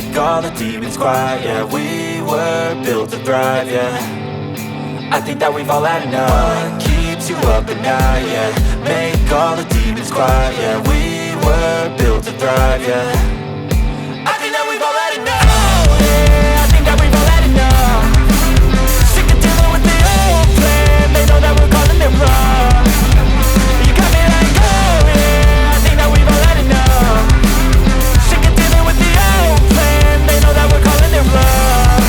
make all the demons quiet. Yeah, we were built to thrive, yeah. I think that we've all had enough. What keeps you up at night, yeah. Make all the demons quiet. Yeah, we were built to thrive, yeah. I think that we've all had enough. Oh, yeah, I think that we've all had enough. Sick of dealing with the old plan. They know that we're calling it wrong. You got me like, oh yeah, I think that we've all had enough. Sick of dealing with the old plan. They know that we're calling it wrong.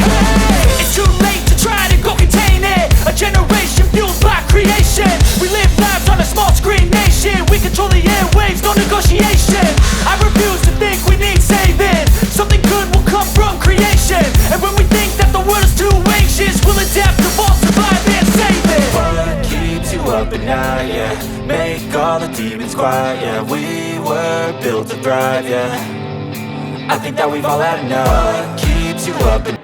Hey, it's too late to try to go contain it. A generation fueled by creation. We live lives on a small screen nation. We control the airwaves, no negotiation. I refuse to think we need saving. Something good will come from creation. And when we think that the world is too anxious, we'll adapt, evolve, survive and save it. What keeps you up at night, yeah. Make all the demons quiet, yeah. We were built to thrive, yeah. I think that we've all had enough. What keeps you up at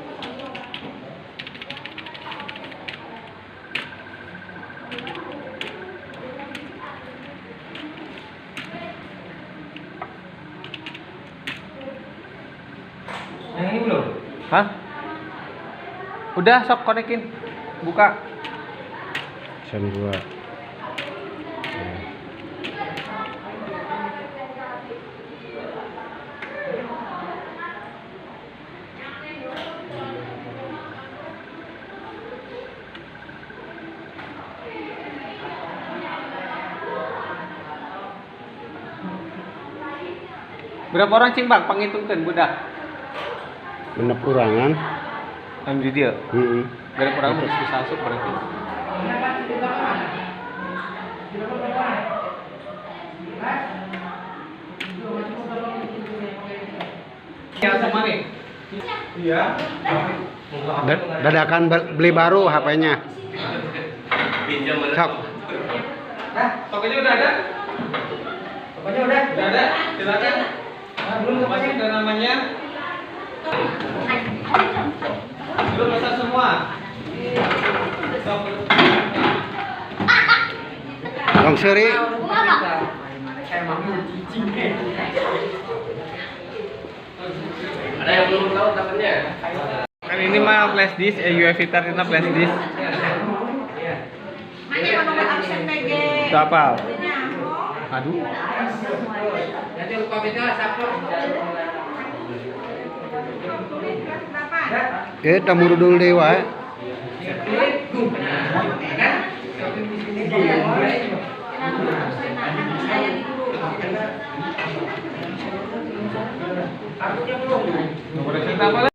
Yang ini belum? Hah? Udah, sok konekin. Buka. Sen 2. Berapa orang cing bang? Pangitungkeun budak. Genep urangan. Anu di dieu. Heeh. Genep urang terus bisa masuk berarti. Ya kemarin. Iya. Dadakan beli baru HP-nya. Sok. Tokonya udah ada? Pokoknya udah. Udah ada? Silakan. Belum Masuk ke namanya. Belum pesan semua. Bang Seri. Ada yang belum tahu dapatnya? Kan ini mah flash disk, UEFI ternyata flash disk. Mana nomor absen PG? Itu apa? Aduh. Nanti lupa beda sapro. Tamu dudul dewa. Kartunya belum. Nomor apa?